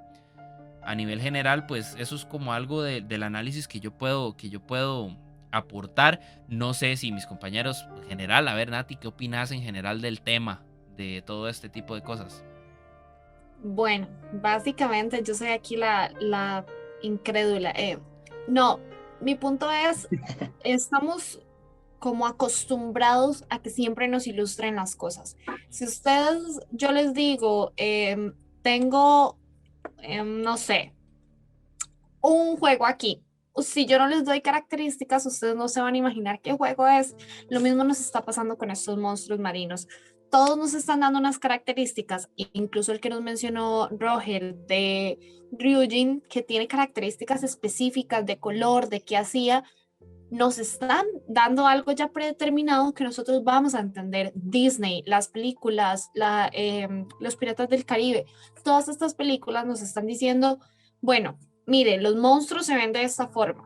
[SPEAKER 1] A nivel general, pues eso es como algo del análisis que yo puedo aportar. No sé si mis compañeros en general, a ver, Nati, ¿qué opinas en general del tema de todo este tipo de cosas?
[SPEAKER 3] Bueno, básicamente yo soy aquí la incrédula. No, mi punto es, estamos como acostumbrados a que siempre nos ilustren las cosas. Si ustedes, yo les digo, tengo, no sé, un juego aquí. Si yo no les doy características, ustedes no se van a imaginar qué juego es. Lo mismo nos está pasando con estos monstruos marinos. Todos nos están dando unas características, incluso el que nos mencionó Roger de Ryujin, que tiene características específicas de color, de qué hacía, nos están dando algo ya predeterminado que nosotros vamos a entender. Disney, las películas, los Piratas del Caribe, todas estas películas nos están diciendo, bueno, mire, los monstruos se ven de esta forma,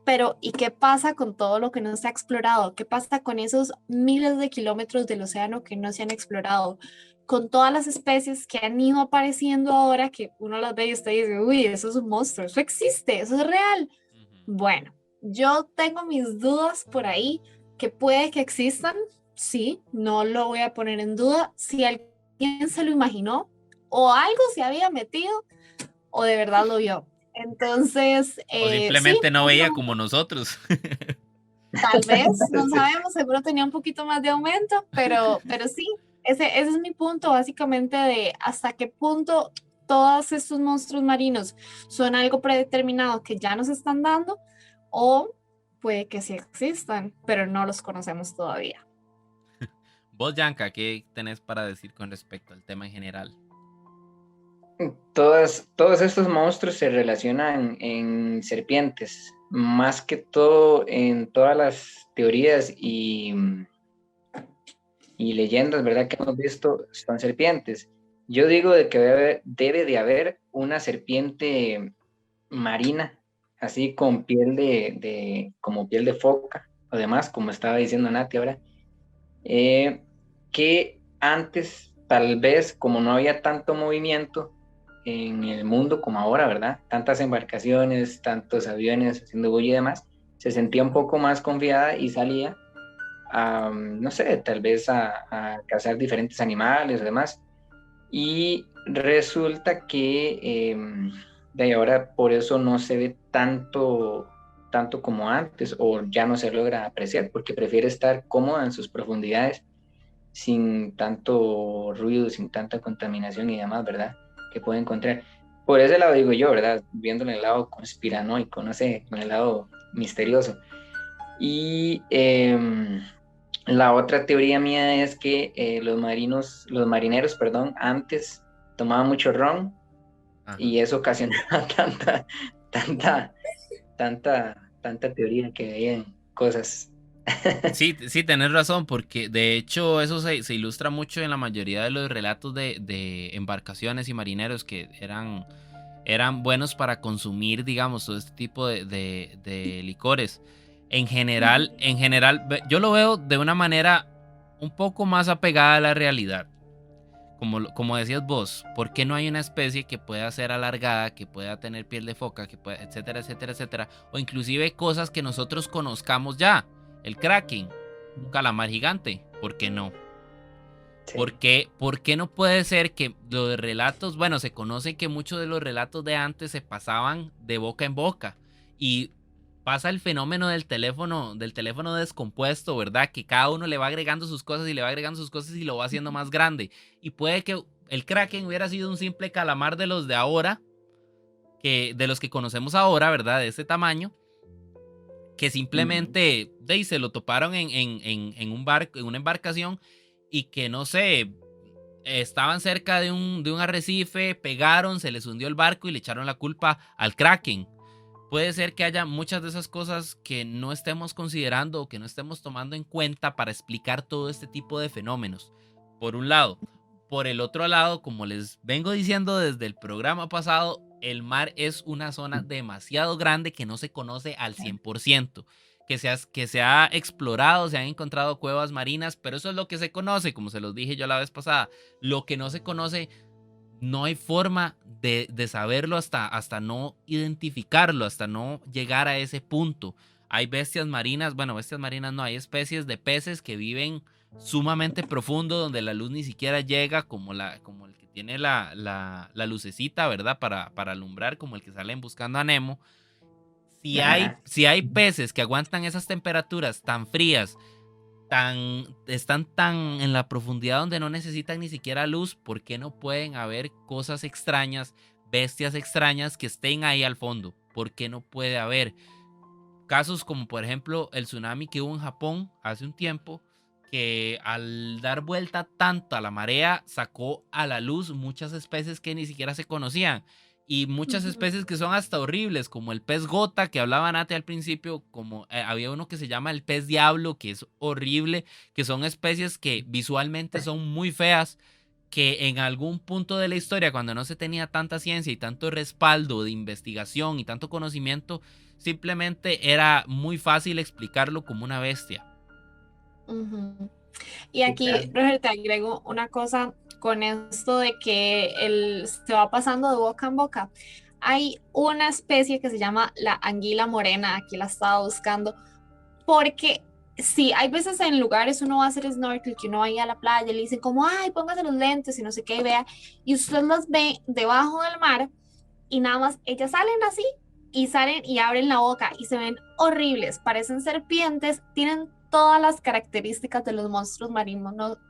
[SPEAKER 3] pero ¿y qué pasa con todo lo que no se ha explorado? ¿Qué pasa con esos miles de kilómetros del océano que no se han explorado? Con todas las especies que han ido apareciendo ahora, que uno las ve y usted dice, uy, eso es un monstruo, eso existe, eso es real. Bueno, yo tengo mis dudas por ahí, que puede que existan, sí, no lo voy a poner en duda. Si alguien se lo imaginó o algo se había metido o de verdad lo vio. Entonces,
[SPEAKER 1] O
[SPEAKER 3] sí,
[SPEAKER 1] simplemente no veía como nosotros.
[SPEAKER 3] tal vez, no sabemos, seguro tenía un poquito más de aumento, pero sí, ese es mi punto básicamente de hasta qué punto todos estos monstruos marinos son algo predeterminado que ya nos están dando o puede que sí existan, pero no los conocemos todavía.
[SPEAKER 1] Vos, Yanka, ¿qué tenés para decir con respecto al tema en general?
[SPEAKER 2] Todos estos monstruos se relacionan en serpientes, más que todo en todas las teorías y leyendas, ¿verdad? Que hemos visto son serpientes. Yo digo de que debe de haber una serpiente marina, así con piel como piel de foca, además, como estaba diciendo Nati ahora, eh, que antes, tal vez, como no había tanto movimiento en el mundo como ahora, ¿verdad? Tantas embarcaciones, tantos aviones haciendo bulla y demás, se sentía un poco más confiada y salía a, no sé, tal vez a cazar diferentes animales o demás. Y resulta que de ahora por eso no se ve tanto como antes, o ya no se logra apreciar, porque prefiere estar cómoda en sus profundidades sin tanto ruido, sin tanta contaminación y demás, ¿verdad? Que puede encontrar. Por ese lado digo yo, ¿verdad? Viéndole el lado conspiranoico, no sé, con el lado misterioso. Y la otra teoría mía es que los marineros, perdón, antes tomaban mucho ron
[SPEAKER 1] Ajá.
[SPEAKER 2] y eso ocasionaba tanta, tanta teoría que veían cosas.
[SPEAKER 1] Sí, sí, tenés razón, porque de hecho eso se ilustra mucho en la mayoría de los relatos de embarcaciones y marineros que eran buenos para consumir, digamos, todo este tipo de licores. En general, yo lo veo de una manera un poco más apegada a la realidad. Como decías vos, ¿por qué no hay una especie que pueda ser alargada, que pueda tener piel de foca, que pueda, etcétera, etcétera, etcétera? O inclusive cosas que nosotros conozcamos ya. El Kraken, un calamar gigante, ¿por qué no?
[SPEAKER 2] Sí.
[SPEAKER 1] Por qué no puede ser que los relatos, bueno, se conoce que muchos de los relatos de antes se pasaban de boca en boca y pasa el fenómeno del teléfono descompuesto, ¿verdad? Que cada uno le va agregando sus cosas y le va agregando sus cosas y lo va haciendo más grande. Y puede que el Kraken hubiera sido un simple calamar de los de ahora, de los que conocemos ahora, ¿verdad? De este tamaño, que simplemente se lo toparon en un barco, en una embarcación y que no sé, estaban cerca de un arrecife, pegaron, se les hundió el barco y le echaron la culpa al Kraken. puede ser que haya muchas de esas cosas que no estemos considerando o que no estemos tomando en cuenta para explicar todo este tipo de fenómenos. Por un lado. Por el otro lado, como les vengo diciendo desde el programa pasado, el mar es una zona demasiado grande que no se conoce al 100%. Que se ha explorado, se han encontrado cuevas marinas, pero eso es lo que se conoce, como se los dije yo la vez pasada. Lo que no se conoce, no hay forma de saberlo hasta no identificarlo, hasta no llegar a ese punto. Hay bestias marinas, bueno, bestias marinas no, hay especies de peces que viven sumamente profundo, donde la luz ni siquiera llega, como el que tiene la lucecita, ¿verdad? Para alumbrar, como el que salen buscando a Nemo. Si hay peces que aguantan esas temperaturas tan frías, están tan en la profundidad donde no necesitan ni siquiera luz, ¿por qué no pueden haber cosas extrañas, bestias extrañas que estén ahí al fondo? ¿Por qué no puede haber casos como por ejemplo el tsunami que hubo en Japón hace un tiempo, que al dar vuelta tanto a la marea sacó a la luz muchas especies que ni siquiera se conocían? Y muchas especies que son hasta horribles, como el pez gota que hablaba Nati al principio, como había uno que se llama el pez diablo, que es horrible, que son especies que visualmente son muy feas, que en algún punto de la historia, cuando no se tenía tanta ciencia y tanto respaldo de investigación y tanto conocimiento, simplemente era muy fácil explicarlo como una bestia.
[SPEAKER 3] Y aquí, Roger, te agrego una cosa con esto de que se va pasando de boca en boca. Hay una especie que se llama la anguila morena, aquí la estaba buscando, porque sí, hay veces en lugares uno va a hacer snorkel, que uno va a ir a la playa y le dicen como, ay, póngase los lentes y no sé qué, y vea, y usted las ve debajo del mar y nada más ellas salen así y salen y abren la boca y se ven horribles, parecen serpientes, tienen todas las características de los monstruos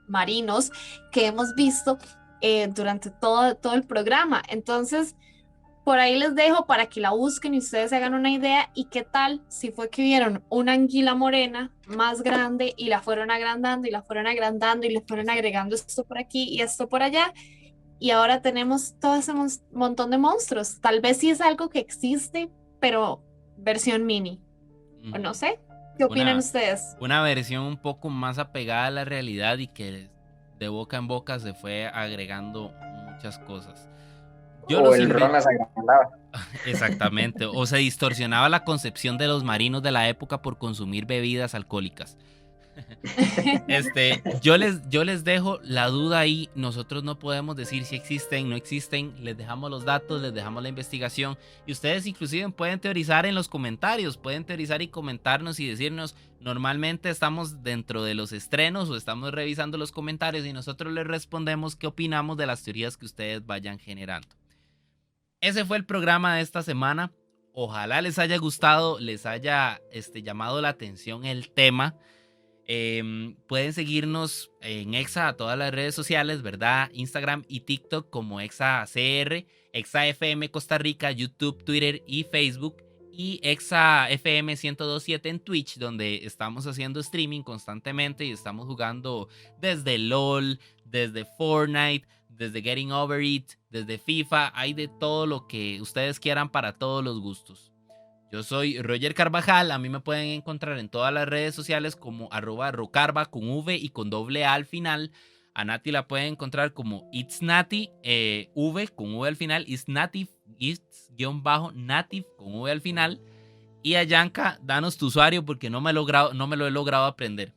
[SPEAKER 3] marinos que hemos visto durante todo el programa. Entonces, por ahí les dejo para que la busquen y ustedes se hagan una idea. Y qué tal si fue que vieron una anguila morena más grande y la fueron agrandando y la fueron agrandando y le fueron agregando esto por aquí y esto por allá. Y ahora tenemos todo ese montón de monstruos. Tal vez sí es algo que existe, pero versión mini. O no sé. ¿Qué opinan ustedes?
[SPEAKER 1] Una versión un poco más apegada a la realidad y de boca en boca se fue agregando muchas cosas.
[SPEAKER 2] Ron las agrandaba.
[SPEAKER 1] Exactamente. O se distorsionaba la concepción de los marinos de la época por consumir bebidas alcohólicas. Yo les dejo la duda ahí. Nosotros no podemos decir si existen, no existen. Les dejamos los datos, les dejamos la investigación. Y ustedes inclusive pueden teorizar en los comentarios. Pueden teorizar y comentarnos y decirnos. Normalmente estamos dentro de los estrenos o estamos revisando los comentarios y nosotros les respondemos qué opinamos de las teorías que ustedes vayan generando. Ese fue el programa de esta semana. Ojalá les haya gustado, les haya llamado la atención el tema. Pueden seguirnos en Exa a todas las redes sociales, ¿verdad? Instagram y TikTok como ExaCR, ExaFM Costa Rica, YouTube, Twitter y Facebook. Y ExaFM 1027 en Twitch, donde estamos haciendo streaming constantemente y estamos jugando desde LOL, desde Fortnite, desde Getting Over It, desde FIFA. Hay de todo lo que ustedes quieran para todos los gustos. Yo soy Roger Carvajal, a mí me pueden encontrar en todas las redes sociales como @rocarva con V y con doble A al final. A Nati la pueden encontrar como It's Nati, V con V al final, It's Native, It's_Native con V al final. Y a Yanka, danos tu usuario porque no me lo he logrado aprender.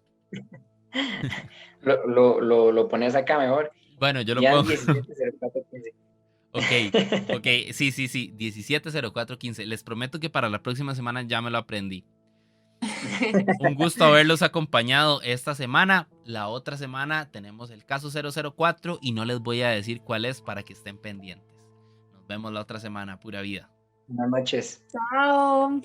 [SPEAKER 2] Lo pones acá mejor.
[SPEAKER 1] Bueno, yo lo pongo. 170415. Ok, sí, 170415. Les prometo que para la próxima semana ya me lo aprendí. Un gusto haberlos acompañado esta semana. La otra semana tenemos el caso 004 y no les voy a decir cuál es para que estén pendientes. Nos vemos la otra semana, pura vida.
[SPEAKER 2] Buenas noches.
[SPEAKER 3] Chao.